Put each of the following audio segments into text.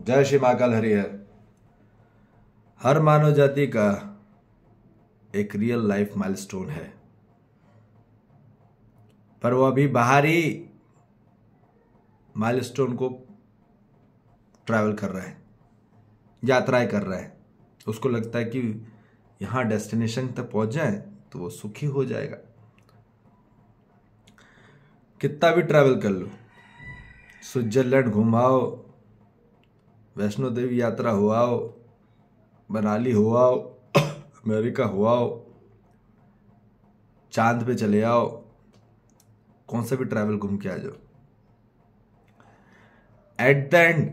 जय श्री महाकाल हरिहर। हर मानव जाति का एक रियल लाइफ माइलस्टोन है, पर वो अभी बाहरी माइलस्टोन को ट्रैवल कर रहा है, यात्राएं कर रहा है। उसको लगता है कि यहां डेस्टिनेशन तक पहुंच जाए तो वो सुखी हो जाएगा। कितना भी ट्रैवल कर लो, स्विट्जरलैंड घुमाओ, वैष्णो देवी यात्रा हुआओ, मनाली हुआओ, अमेरिका हुआओ, चांद पे चले आओ, कौन सा भी ट्रैवल घूम के आ जाओ, एट द एंड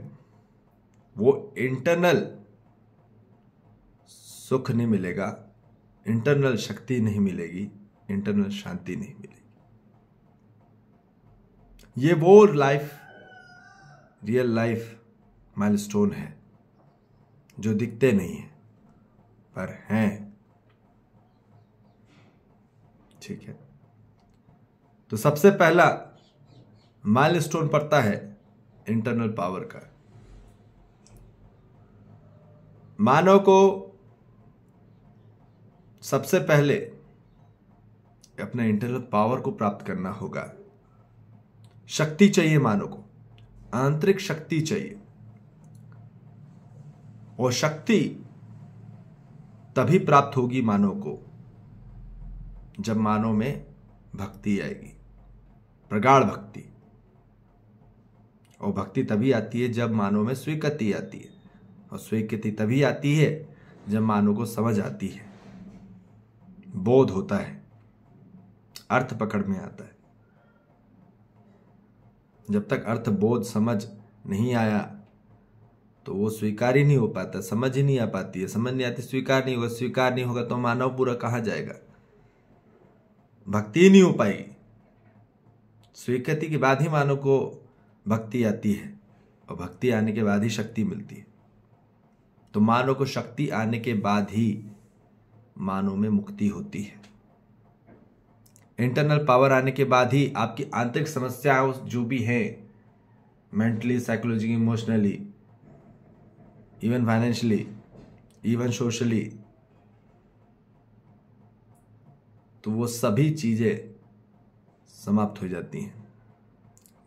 वो इंटरनल सुख नहीं मिलेगा, इंटरनल शक्ति नहीं मिलेगी, इंटरनल शांति नहीं मिलेगी। ये वो लाइफ, रियल लाइफ माइलस्टोन है जो दिखते नहीं है पर हैं। ठीक है, तो सबसे पहला माइलस्टोन पड़ता है इंटरनल पावर का। मानव को सबसे पहले अपने इंटरनल पावर को प्राप्त करना होगा। शक्ति चाहिए मानव को, आंतरिक शक्ति चाहिए। और शक्ति तभी प्राप्त होगी मानव को जब मानव में भक्ति आएगी, प्रगाढ़ भक्ति। और भक्ति तभी आती है जब मानव में स्वीकृति आती है, और स्वीकृति तभी आती है जब मानव को समझ आती है, बोध होता है, अर्थ पकड़ में आता है। जब तक अर्थ बोध समझ नहीं आया तो वो स्वीकार ही नहीं हो पाता, समझ ही नहीं आ पाती है, समझ नहीं आती, स्वीकार नहीं होगा, स्वीकार नहीं होगा तो मानव पूरा कहां जाएगा, भक्ति ही नहीं हो पाएगी। स्वीकृति के बाद ही मानव को भक्ति आती है, और भक्ति आने के बाद ही शक्ति मिलती है। तो मानव को शक्ति आने के बाद ही मानव में मुक्ति होती है। इंटरनल पावर आने के बाद ही आपकी आंतरिक समस्याएं जो भी हैं, mentally, psychologically, emotionally, even financially, even socially, तो वो सभी चीजें समाप्त हो जाती हैं,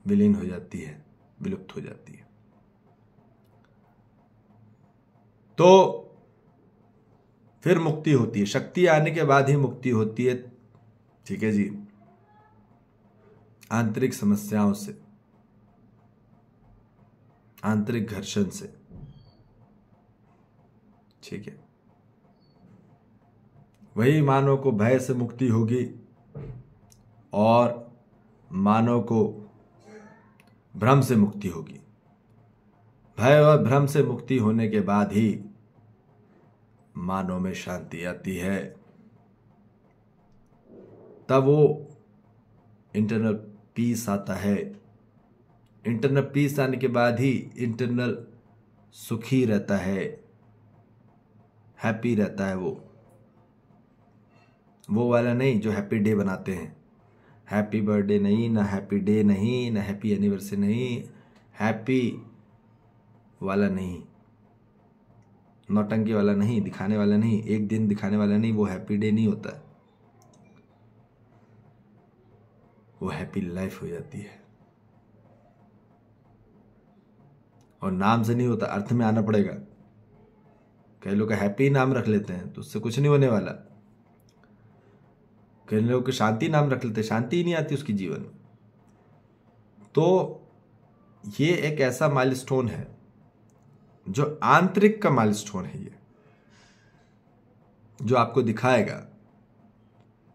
विलीन हो जाती है, विलुप्त हो जाती है। तो फिर मुक्ति होती है। शक्ति आने के बाद ही मुक्ति होती है। ठीक है जी, आंतरिक समस्याओं से, आंतरिक घर्षण से। ठीक है, वही मानव को भय से मुक्ति होगी, और मानव को भ्रम से मुक्ति होगी। भय और भ्रम से मुक्ति होने के बाद ही मानव में शांति आती है। तब वो इंटरनल पीस आता है। इंटरनल पीस आने के बाद ही इंटरनल सुखी रहता है, हैप्पी रहता है। वो वाला नहीं जो हैप्पी डे बनाते हैं। हैप्पी बर्थडे नहीं, ना हैप्पी डे नहीं, ना हैप्पी एनिवर्सरी नहीं, हैप्पी वाला नहीं, नौटंकी वाला नहीं, दिखाने वाला नहीं, एक दिन दिखाने वाला नहीं, वो हैप्पी डे नहीं होता। वो हैप्पी लाइफ हो जाती है। और नाम से नहीं होता, अर्थ में आना पड़ेगा। कई लोग हैप्पी नाम रख लेते हैं तो उससे कुछ नहीं होने वाला। कई लोग शांति नाम रख लेते हैं, शांति ही नहीं आती उसकी जीवन में। तो ये एक ऐसा माइलस्टोन है जो आंतरिक का माइलस्टोन है, ये जो आपको दिखाएगा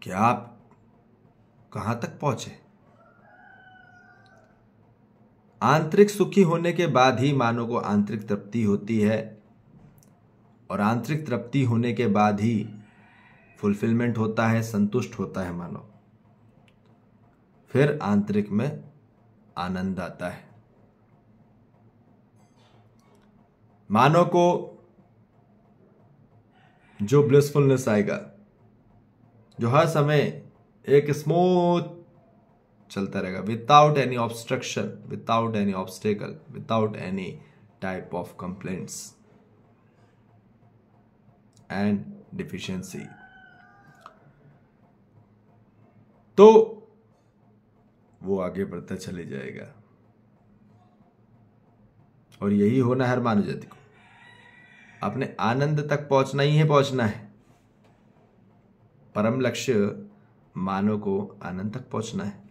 कि आप कहां तक पहुंचे। आंतरिक सुखी होने के बाद ही मानव को आंतरिक तृप्ति होती है, और आंतरिक तृप्ति होने के बाद ही फुलफिलमेंट होता है, संतुष्ट होता है मानव। फिर आंतरिक में आनंद आता है। मानव को जो ब्लिसफुलनेस आएगा, जो हर समय एक स्मूथ चलता रहेगा, without any obstruction, without any obstacle, without any type of complaints and deficiency। तो वो आगे बढ़ता चले जाएगा। और यही होना हर मानव जाति को, अपने आनंद तक पहुंचना ही है, पहुंचना है। परम लक्ष्य मानव को आनंद तक पहुंचना है।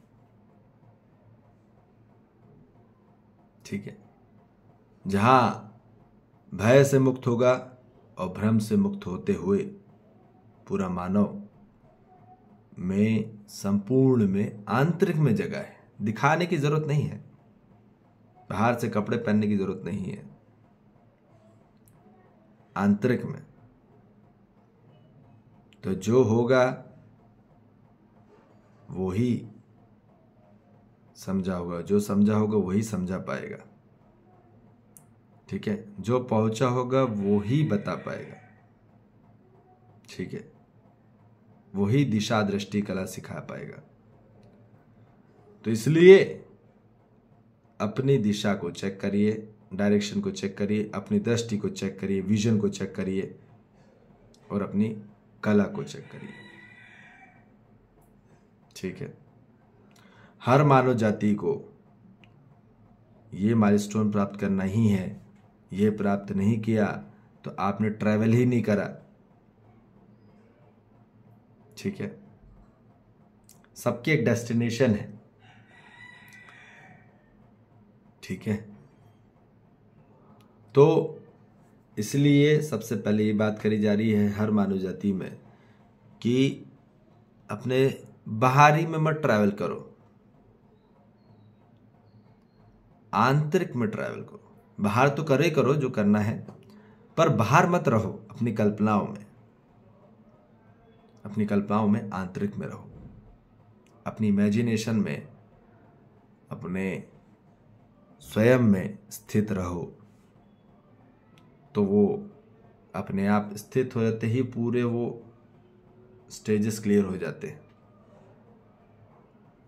ठीक है, जहां भय से मुक्त होगा और भ्रम से मुक्त होते हुए पूरा मानव में, संपूर्ण में, आंतरिक में जगह है। दिखाने की जरूरत नहीं है, बाहर से कपड़े पहनने की जरूरत नहीं है। आंतरिक में तो जो होगा वो ही समझा होगा, जो समझा होगा वही समझा पाएगा। ठीक है, जो पहुंचा होगा वो ही बता पाएगा। ठीक है, वही दिशा दृष्टि कला सिखा पाएगा। तो इसलिए अपनी दिशा को चेक करिए, डायरेक्शन को चेक करिए, अपनी दृष्टि को चेक करिए, विजन को चेक करिए और अपनी कला को चेक करिए। ठीक है, हर मानव जाति को ये माइलस्टोन प्राप्त करना ही है। ये प्राप्त नहीं किया तो आपने ट्रैवल ही नहीं करा। ठीक है, सबकी एक डेस्टिनेशन है। ठीक है, तो इसलिए सबसे पहले ये बात करी जा रही है हर मानव जाति में कि अपने बाहरी में मत ट्रैवल करो, आंतरिक में ट्रैवल करो। बाहर तो करे करो जो करना है, पर बाहर मत रहो अपनी कल्पनाओं में। अपनी कल्पनाओं में आंतरिक में रहो, अपनी इमेजिनेशन में, अपने स्वयं में स्थित रहो। तो वो अपने आप स्थित हो जाते ही पूरे वो स्टेजेस क्लियर हो जाते हैं।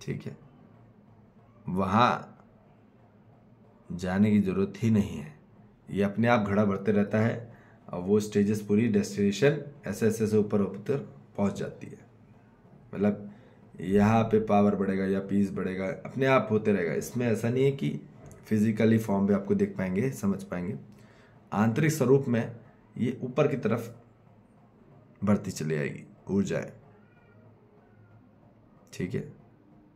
ठीक है, वहां जाने की जरूरत ही नहीं है, ये अपने आप घड़ा बढ़ते रहता है और वो स्टेजेस पूरी डेस्टिनेशन ऐसे ऐसे से ऊपर ऊपर पहुंच जाती है। मतलब यहाँ पे पावर बढ़ेगा या पीस बढ़ेगा, अपने आप होते रहेगा। इसमें ऐसा नहीं है कि फिजिकली फॉर्म भी आपको देख पाएंगे, समझ पाएंगे। आंतरिक स्वरूप में ये ऊपर की तरफ बढ़ती चली आएगी ऊर्जाएं। ठीक है,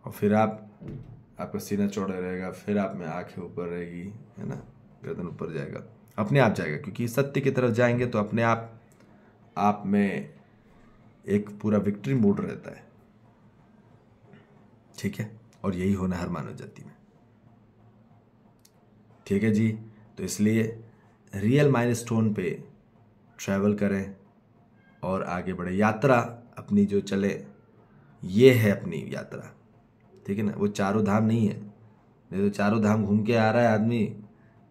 और फिर आपका सीना चौड़ा रहेगा, फिर आप में आंखें ऊपर रहेगी, है ना, गर्दन ऊपर जाएगा, अपने आप जाएगा। क्योंकि सत्य की तरफ जाएंगे तो अपने आप में एक पूरा विक्ट्री मूड रहता है। ठीक है, और यही होना हर मानव जाति में। ठीक है जी, तो इसलिए रियल माइलस्टोन पे ट्रैवल करें और आगे बढ़े। यात्रा अपनी जो चले, ये है अपनी यात्रा। ठीक है ना, वो चारों धाम नहीं है। नहीं तो चारों धाम घूम के आ रहा है आदमी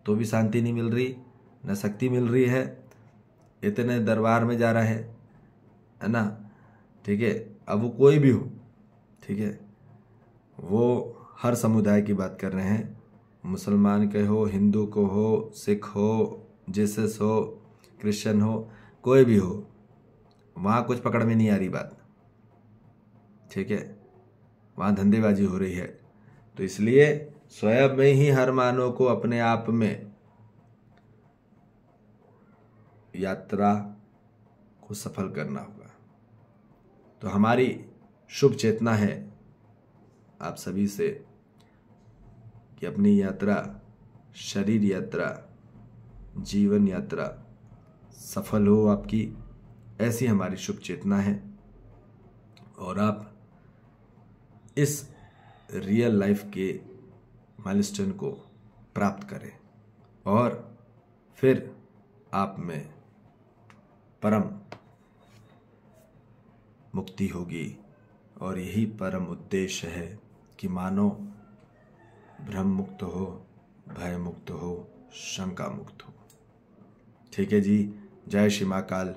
तो भी शांति नहीं मिल रही, न शक्ति मिल रही है। इतने दरबार में जा रहा है ना। ठीक है, अब वो कोई भी हो, ठीक है, वो हर समुदाय की बात कर रहे हैं, मुसलमान के हो, हिंदू को हो, सिख हो, जीसस हो, क्रिश्चियन हो, कोई भी हो, वहाँ कुछ पकड़ में नहीं आ रही बात। ठीक है, वहाँ धंधेबाजी हो रही है। तो इसलिए स्वयं में ही हर मानव को अपने आप में यात्रा को सफल करना होगा। तो हमारी शुभ चेतना है आप सभी से कि अपनी यात्रा, शरीर यात्रा, जीवन यात्रा सफल हो आपकी, ऐसी हमारी शुभ चेतना है। और आप इस रियल लाइफ के माइलस्टोन को प्राप्त करें और फिर आप में परम मुक्ति होगी। और यही परम उद्देश्य है कि मानव भ्रम मुक्त हो, भय मुक्त हो, शंका मुक्त हो। ठीक है जी, जय श्री महाकाल,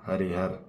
हरि हर।